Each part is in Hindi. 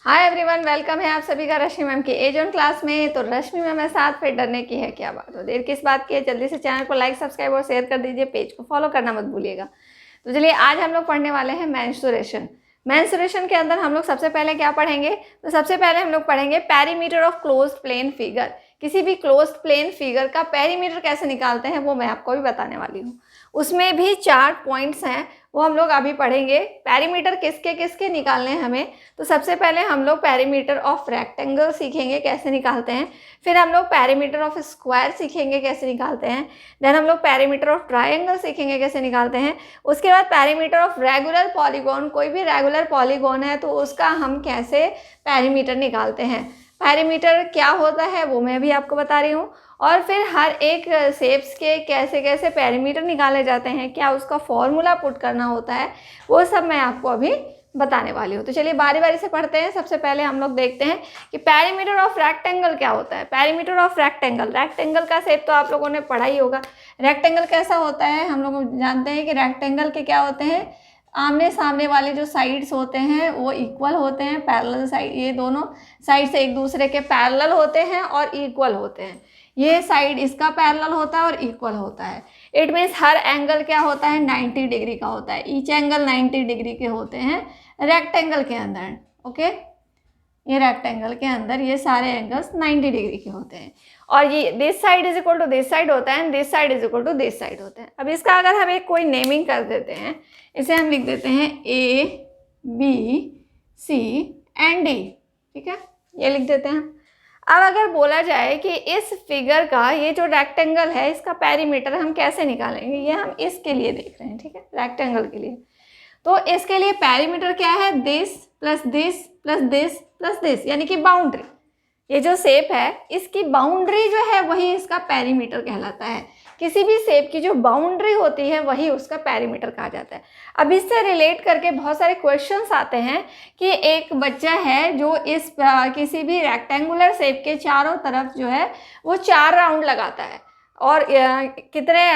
हाय एवरीवन, वेलकम है आप सभी का रश्मि मैम की एज ऑन क्लास में। तो रश्मि मैम है साथ, फिर डरने की है क्या बात। तो देर किस बात की है, जल्दी से चैनल को लाइक सब्सक्राइब और शेयर कर दीजिए, पेज को फॉलो करना मत भूलिएगा। तो चलिए आज हम लोग पढ़ने वाले हैं मेंस्ट्रुएशन। मेंस्ट्रुएशन के अंदर हम लोग सबसे पहले क्या पढ़ेंगे, तो सबसे पहले हम लोग पढ़ेंगे perimeter of closed plane figure. किसी भी क्लोज्ड प्लेन फिगर का पेरीमीटर कैसे निकालते हैं वो मैं आपको भी बताने वाली हूँ। उसमें भी 4 पॉइंट्स हैं, वो हम लोग अभी पढ़ेंगे। पेरीमीटर किसके किसके निकालने हैं हमें, तो सबसे पहले हम लोग पेरीमीटर ऑफ रेक्टेंगल सीखेंगे कैसे निकालते हैं। फिर हम लोग पेरीमीटर ऑफ स्क्वायर सीखेंगे कैसे निकालते हैं। देन हम लोग पेरीमीटर ऑफ ट्रायंगल सीखेंगे कैसे निकालते हैं। उसके बाद पेरीमीटर ऑफ रेगुलर पॉलीगॉन, कोई भी रेगुलर पॉलीगॉन है तो उसका हम कैसे पेरीमीटर निकालते हैं। पेरीमीटर क्या होता है वो मैं भी आपको बता रही हूँ। और फिर हर एक शेप्स के कैसे कैसे पेरीमीटर निकाले जाते हैं, क्या उसका फॉर्मूला पुट करना होता है, वो सब मैं आपको अभी बताने वाली हूँ। तो चलिए बारी बारी से पढ़ते हैं। सबसे पहले हम लोग देखते हैं कि पेरीमीटर ऑफ रेक्टेंगल क्या होता है। पेरीमीटर ऑफ रेक्टेंगल, रेक्टेंगल का शेप तो आप लोगों ने पढ़ा ही होगा। रेक्टेंगल कैसा होता है, हम लोग जानते हैं कि रेक्टेंगल के क्या होते हैं, आमने सामने वाले जो साइड्स होते हैं वो इक्वल होते हैं। पैरेलल साइड, ये दोनों साइड से एक दूसरे के पैरेलल होते हैं और इक्वल होते हैं। ये साइड इसका पैरेलल होता है और इक्वल होता है। इट मीन्स हर एंगल क्या होता है, 90 डिग्री का होता है। ईच एंगल 90 डिग्री के होते हैं रेक्टेंगल के अंदर। ओके, ये रेक्टेंगल के अंदर ये सारे एंगल्स 90 डिग्री के होते हैं। और ये this side is equal to this side होता है, this side is equal to this side होता है। अब इसका अगर हम एक कोई नेमिंग कर देते हैं, इसे हम लिख देते हैं A B C and D. ठीक है, ये लिख देते हैं। अब अगर बोला जाए कि इस फिगर का ये जो रेक्टेंगल है इसका पेरीमीटर हम कैसे निकालेंगे, ये हम इसके लिए देख रहे हैं। ठीक है, रेक्टेंगल के लिए। तो इसके लिए पेरीमीटर क्या है, this plus this plus this plus this, यानी कि बाउंड्री। ये जो शेप है इसकी बाउंड्री जो है वही इसका पेरीमीटर कहलाता है। किसी भी शेप की जो बाउंड्री होती है वही उसका पेरीमीटर कहा जाता है। अब इससे रिलेट करके बहुत सारे क्वेश्चंस आते हैं कि एक बच्चा है जो इस किसी भी रेक्टेंगुलर शेप के चारों तरफ जो है वो 4 राउंड लगाता है। और कितने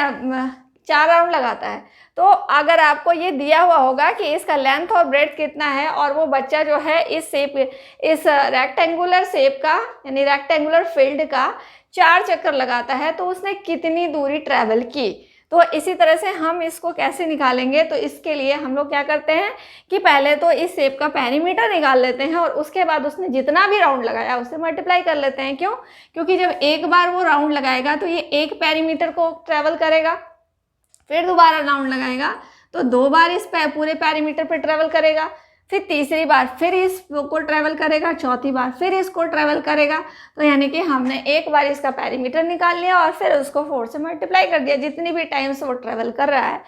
4 राउंड लगाता है। तो अगर आपको ये दिया हुआ होगा कि इसका लेंथ और ब्रेड्थ कितना है, और वो बच्चा जो है इस रेक्टेंगुलर शेप का यानी रेक्टेंगुलर फील्ड का 4 चक्कर लगाता है, तो उसने कितनी दूरी ट्रैवल की। तो इसी तरह से हम इसको कैसे निकालेंगे, तो इसके लिए हम लोग क्या करते हैं कि पहले तो इस शेप का पेरीमीटर निकाल लेते हैं और उसके बाद उसने जितना भी राउंड लगाया उससे मल्टीप्लाई कर लेते हैं। क्यों? क्योंकि जब एक बार वो राउंड लगाएगा तो ये एक पेरीमीटर को ट्रैवल करेगा, फिर दोबारा राउंड लगाएगा तो 2 बार इस पूरे पेरीमीटर पे ट्रैवल करेगा, फिर तीसरी बार फिर इसको ट्रैवल करेगा, चौथी बार फिर इसको ट्रैवल करेगा। तो यानी कि हमने एक बार इसका पेरीमीटर निकाल लिया और फिर उसको 4 से मल्टीप्लाई कर दिया। जितनी भी टाइम से वो ट्रैवल कर रहा है,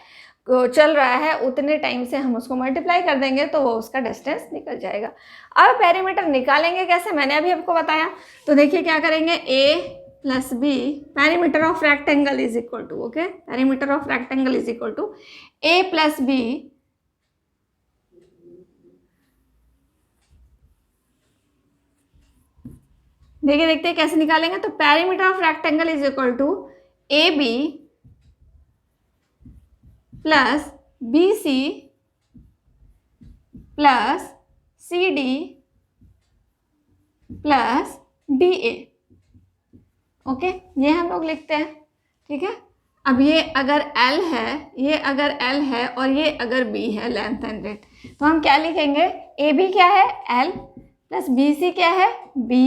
चल रहा है, उतने टाइम से हम उसको मल्टीप्लाई कर देंगे तो वो उसका डिस्टेंस निकल जाएगा। अब पेरीमीटर निकालेंगे कैसे, मैंने अभी आपको बताया। तो देखिए क्या करेंगे, A plus B, perimeter of rectangle is equal to, okay, perimeter of rectangle is equal to A plus B देखिए देखते हैं कैसे निकालेंगे। तो perimeter of rectangle is equal to A B plus B C plus C D plus D A. Okay, ये हम लोग लिखते हैं। ठीक है, अब ये अगर L है और ये अगर B है, लेंथ एंड ब्रेड्थ, तो हम क्या लिखेंगे, ए बी क्या है L प्लस बी सी क्या है B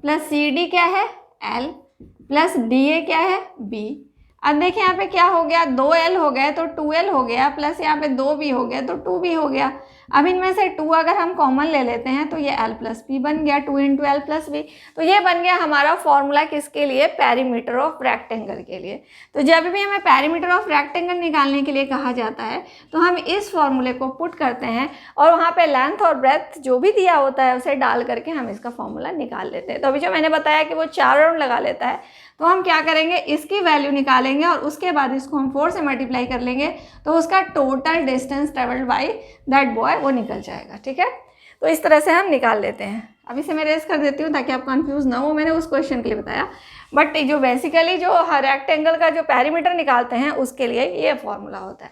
प्लस सी डी क्या है L प्लस डी ए क्या है B। अब देखिए यहाँ पे क्या हो गया, 2L हो गया तो 2L हो गया, प्लस यहाँ पे 2B हो गया तो 2B हो गया। अब इनमें से 2 अगर हम कॉमन ले लेते हैं तो ये L प्लस बी बन गया, 2 इंटू एल प्लस बी। तो ये बन गया हमारा फॉर्मूला किसके लिए, पेरीमीटर ऑफ रेक्टेंगल के लिए। तो जब भी हमें पेरीमीटर ऑफ रेक्टेंगल निकालने के लिए कहा जाता है तो हम इस फॉर्मूले को पुट करते हैं और वहाँ पे लेंथ और ब्रेथ जो भी दिया होता है उसे डाल करके हम इसका फॉर्मूला निकाल लेते हैं। तो अभी जो मैंने बताया कि वो 4 राउंड लगा लेता है, तो हम क्या करेंगे, इसकी वैल्यू निकालेंगे और उसके बाद इसको हम 4 से मल्टीप्लाई कर लेंगे तो उसका total distance travelled by that boy वो निकल जाएगा। ठीक है, तो इस तरह से हम निकाल लेते हैं। अभी से मैं रेस कर देती हूँ ताकि आप कंफ्यूज ना हो, मैंने उस क्वेश्चन के लिए बताया। बट जो बेसिकली जो रेक्टेंगल का जो पेरीमीटर निकालते हैं उसके लिए ये फॉर्मूला होता है।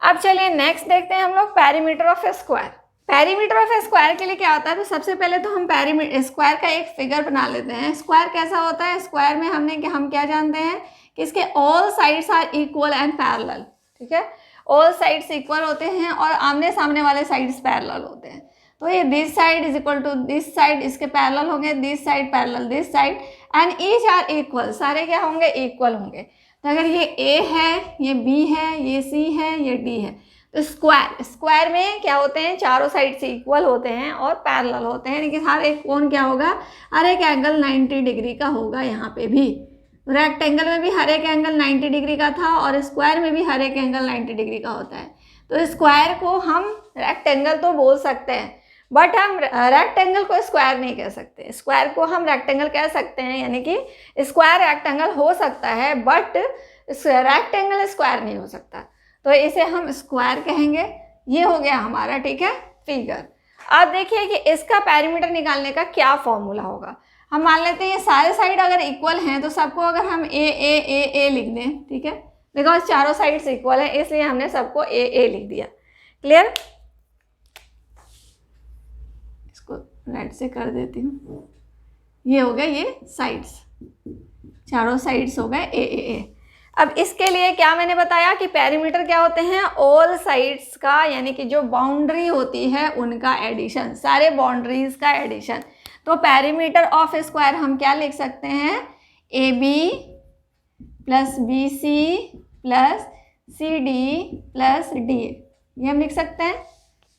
अब चलिए नेक्स्ट देखते हैं हम लोग perimeter of square. Perimeter of square के लिए क्या होता है, तो सबसे पहले तो हम पेरीमीटर स्क्वायर का एक फिगर बना लेते हैं। स्क्वायर कैसा होता है, स्क्वायर में हम क्या जानते हैं कि इसके all sides are equal and parallel, ठीक है, ऑल साइड्स इक्वल होते हैं और आमने सामने वाले साइड्स पैरेलल होते हैं। तो ये this side is equal to this side, इसके पैरेलल होंगे, this side parallel this side and each are equal, सारे क्या होंगे, इक्वल होंगे। तो अगर ये ए है, ये बी है, ये सी है, ये डी है, तो स्क्वायर में क्या होते हैं, चारों साइड से इक्वल होते हैं और पैरेलल होते हैं, लेकिन हर एक कोण क्या होगा, हर एक एंगल 90 डिग्री का होगा। यहाँ पे भी रेक्टेंगल में भी हर एक एंगल 90 डिग्री का था और स्क्वायर में भी हर एक एंगल 90 डिग्री का होता है। तो स्क्वायर को हम रेक्टेंगल तो बोल सकते हैं, बट हम रेक्टेंगल को स्क्वायर नहीं कह सकते। स्क्वायर को हम रेक्टेंगल कह सकते हैं, यानी कि स्क्वायर रेक्टेंगल हो सकता है बट रेक्टेंगल स्क्वायर नहीं हो सकता, तो इसे हम स्क्वायर कहेंगे। ये हो गया हमारा, ठीक है, फिगर। अब देखिए कि इसका पेरीमीटर निकालने का क्या फॉर्मूला होगा। हम मान लेते हैं ये सारे साइड अगर इक्वल हैं तो सबको अगर हम ए लिख दें, ठीक है, बिकॉज चारों साइड्स इक्वल है इसलिए हमने सबको ए लिख दिया। क्लियर, इसको रेड से कर देती हूँ। ये हो गया, ये साइड्स, चारों साइड्स हो गए ए। अब इसके लिए क्या मैंने बताया कि पेरीमीटर क्या होते हैं, ऑल साइड्स का, यानी कि जो बाउंड्री होती है उनका एडिशन, सारे बाउंड्रीज का एडिशन। तो पेरीमीटर ऑफ स्क्वायर हम क्या लिख सकते हैं, A B plus B C plus C D plus D, ये हम लिख सकते हैं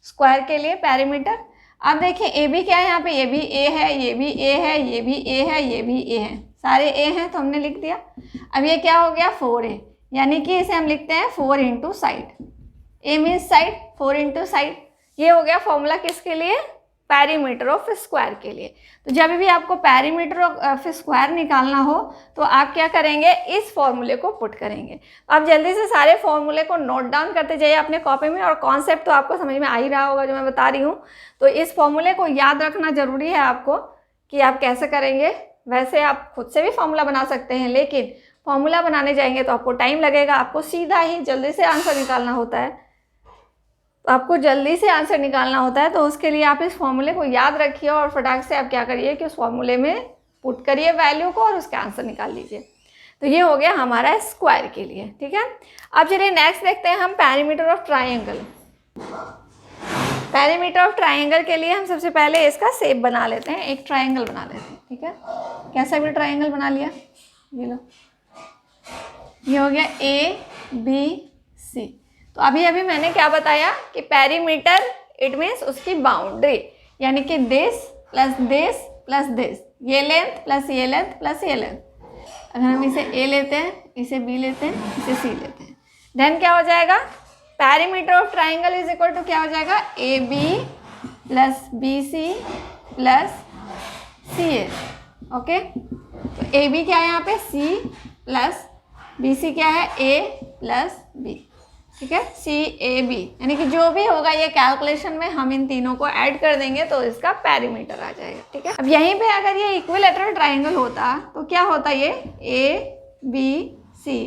स्क्वायर के लिए पेरीमीटर। अब देखिए ए बी क्या है, यहाँ पे ये भी ए है, ये भी ए है, ये भी ए है, ये भी ए है, सारे ए हैं तो हमने लिख दिया। अब ये क्या हो गया, 4a, यानी कि इसे हम लिखते हैं 4 इंटू साइड, ए मीन्स साइड, 4 इंटू साइड। ये हो गया फॉर्मूला किसके लिए, पेरीमीटर ऑफ स्क्वायर के लिए। तो जब भी आपको पेरीमीटर ऑफ स्क्वायर निकालना हो तो आप क्या करेंगे, इस फॉर्मूले को पुट करेंगे। आप जल्दी से सारे फॉर्मूले को नोट डाउन करते जाइए अपने कॉपी में, और कॉन्सेप्ट तो आपको समझ में आ ही रहा होगा जो मैं बता रही हूँ। तो इस फॉर्मूले को याद रखना ज़रूरी है आपको कि आप कैसे करेंगे। वैसे आप खुद से भी फॉर्मूला बना सकते हैं, लेकिन फॉर्मूला बनाने जाएंगे तो आपको टाइम लगेगा, आपको सीधा ही जल्दी से आंसर निकालना होता है। तो आपको जल्दी से आंसर निकालना होता है, तो उसके लिए आप इस फॉर्मूले को याद रखिए और फटाक से आप क्या करिए कि उस फॉर्मूले में पुट करिए वैल्यू को और उसका आंसर निकाल लीजिए। तो ये हो गया हमारा स्क्वायर के लिए, ठीक है। अब चलिए नेक्स्ट देखते हैं हम perimeter of triangle. Perimeter of triangle के लिए हम सबसे पहले इसका शेप बना लेते हैं, एक ट्राइंगल बना लेते हैं, ठीक है। कैसा भी ट्राइंगल बना लिया, ये लो, ये हो गया ए बी सी। तो अभी मैंने क्या बताया कि पेरीमीटर इट मीन्स उसकी बाउंड्री, यानी कि this plus this plus this, ये लेंथ प्लस ये लेंथ प्लस ये लेंथ। अगर हम इसे ए लेते हैं, इसे बी लेते हैं, इसे सी लेते हैं, देन क्या हो जाएगा, perimeter of triangle is equal to क्या हो जाएगा, A B plus B C plus C A. Okay, तो ए बी क्या है यहाँ पे, सी प्लस बी सी क्या है, ए प्लस बी, ठीक है, सी ए बी, यानी कि जो भी होगा ये कैलकुलेशन में हम इन तीनों को ऐड कर देंगे तो इसका पेरीमीटर आ जाएगा, ठीक है। अब यहीं पे अगर ये इक्विलैटरल ट्राइंगल होता तो क्या होता, ये ए बी सी,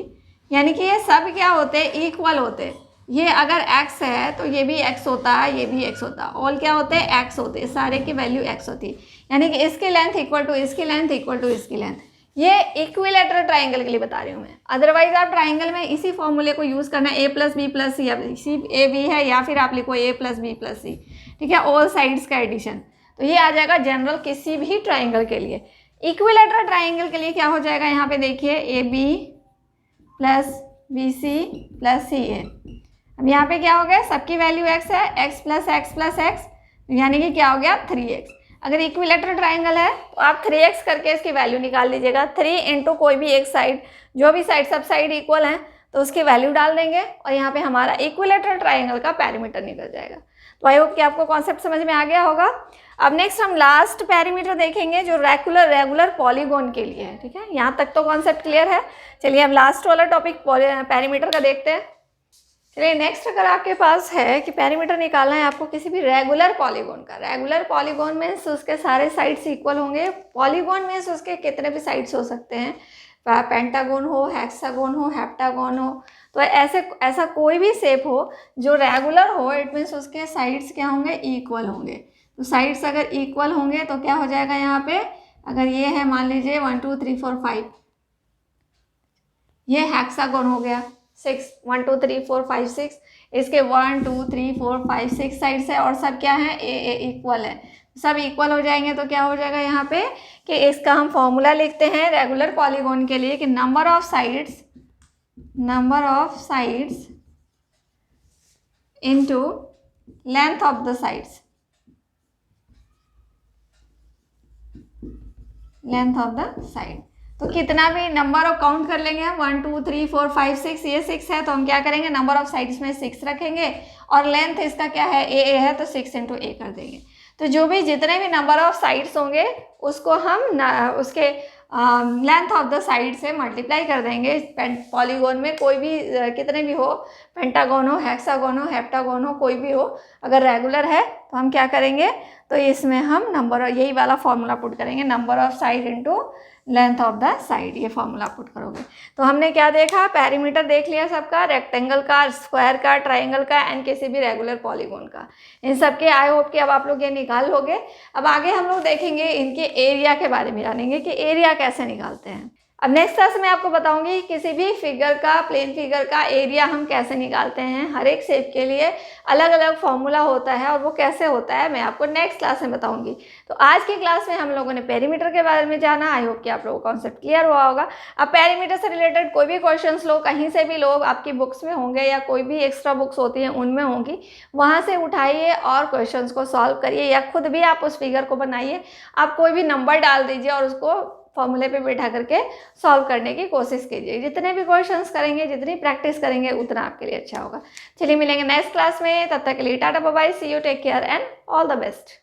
यानी कि ये सब क्या होते, इक्वल होते। ये अगर x है तो ये भी x होता है, ये भी x होता, ऑल क्या होते हैं, x होते, सारे की वैल्यू x होती, यानी कि इसकी लेंथ इक्वल टू इसकी लेंथ इक्वल टू इसकी लेंथ। ये इक्विलैटरल ट्राइंगल के लिए बता रही हूँ मैं। अदरवाइज आप ट्राइंगल में इसी फॉर्मूले को यूज़ करना है, a प्लस बी प्लस सी, अब सी ए बी है या फिर आप लिखो a प्लस बी प्लस सी, ठीक है, ऑल साइड्स का एडिशन। तो ये आ जाएगा जनरल किसी भी ट्राइंगल के लिए। इक्विलैटरल ट्राइंगल के लिए क्या हो जाएगा, यहाँ पे देखिए A B plus B C plus C A. अब यहाँ पे क्या हो गया, सबकी वैल्यू x है, x प्लस x, यानी कि क्या हो गया 3x। अगर इक्विलैटरल ट्राइंगल है तो आप 3x करके इसकी वैल्यू निकाल लीजिएगा। 3 इंटू कोई भी एक साइड, जो भी साइड सब साइड इक्वल हैं तो उसकी वैल्यू डाल देंगे और यहाँ पे हमारा इक्विलैटरल ट्राइंगल का पेरीमीटर निकल जाएगा। तो आई होप कि आपको कॉन्सेप्ट समझ में आ गया होगा। अब नेक्स्ट हम लास्ट पेरीमीटर देखेंगे जो रेगुलर पॉलीगॉन के लिए है, ठीक है। यहाँ तक तो कॉन्सेप्ट क्लियर है। चलिए अब लास्ट वाला टॉपिक पेरीमीटर का देखते हैं। चलिए नेक्स्ट, अगर आपके पास है कि पेरीमीटर निकालना है आपको किसी भी रेगुलर पॉलीगॉन का। रेगुलर पॉलीगॉन मीन्स उसके सारे साइड्स इक्वल होंगे। पॉलीगॉन मीन्स उसके कितने भी साइड्स हो सकते हैं, पेंटागोन हो, हेक्सागोन हो, हेप्टागोन हो, तो ऐसा कोई भी शेप हो जो रेगुलर हो, इट मीन्स उसके साइड्स क्या होंगे, इक्वल होंगे। तो साइड्स अगर इक्वल होंगे तो क्या हो जाएगा यहाँ पे, अगर ये है मान लीजिए 1 2 3 4 5, ये हेक्सागोन हो गया, 6 1 2 3 4 5 6, इसके 1 2 3 4 5 6 साइड्स है और सब क्या है, ए इक्वल है। सब इक्वल हो जाएंगे तो क्या हो जाएगा यहाँ पे कि इसका हम फॉर्मूला लिखते हैं रेगुलर पॉलीगॉन के लिए कि number of sides into length of the sides, length of the side. तो कितना भी नंबर ऑफ काउंट कर लेंगे हम, 1 2 3 4 5 6, ये 6 है तो हम क्या करेंगे, नंबर ऑफ साइड्स में 6 रखेंगे और लेंथ इसका क्या है, ए है तो 6 इंटू ए कर देंगे। तो जो भी जितने भी नंबर ऑफ साइड्स होंगे उसको हम उसके लेंथ ऑफ द साइड से मल्टीप्लाई कर देंगे। पॉलीगॉन में कोई भी कितने भी हो, पेंटागन हो, हेक्सागन हो, हेप्टागन हो, कोई भी हो, अगर रेगुलर है तो हम क्या करेंगे, तो इसमें हम नंबर, यही वाला फॉर्मूला पुट करेंगे, number of side into length of the side, ये फॉर्मूला पुट करोगे। तो हमने क्या देखा, पेरीमीटर देख लिया सबका, रेक्टेंगल का, स्क्वायर का, ट्राइंगल का एंड किसी भी रेगुलर पॉलीगॉन का, इन सब के आई होप कि अब आप लोग ये निकाल लोगे। अब आगे हम लोग देखेंगे इनके एरिया के बारे में, जानेंगे कि एरिया कैसे निकालते हैं। अब नेक्स्ट क्लास में आपको बताऊंगी किसी भी फिगर का, प्लेन फिगर का एरिया हम कैसे निकालते हैं। हर एक शेप के लिए अलग अलग फॉर्मूला होता है और वो कैसे होता है मैं आपको नेक्स्ट क्लास में बताऊंगी। तो आज की क्लास में हम लोगों ने पेरीमीटर के बारे में जाना। आई होप कि आप लोगों को कॉन्सेप्ट क्लियर हुआ होगा। अब पेरीमीटर से रिलेटेड कोई भी क्वेश्चंस लो, कहीं से भी लो, आपकी बुक्स में होंगे या कोई भी एक्स्ट्रा बुक्स होती हैं उनमें होंगी, वहाँ से उठाइए और क्वेश्चंस को सॉल्व करिए या खुद भी आप उस फिगर को बनाइए। आप कोई भी नंबर डाल दीजिए और उसको फॉर्मूले पे बैठा करके सॉल्व करने की कोशिश कीजिए। जितने भी क्वेश्चंस करेंगे, जितनी प्रैक्टिस करेंगे, उतना आपके लिए अच्छा होगा। चलिए मिलेंगे नेक्स्ट क्लास में, तब तक के लिए tata bye bye, see you, take care and all the best.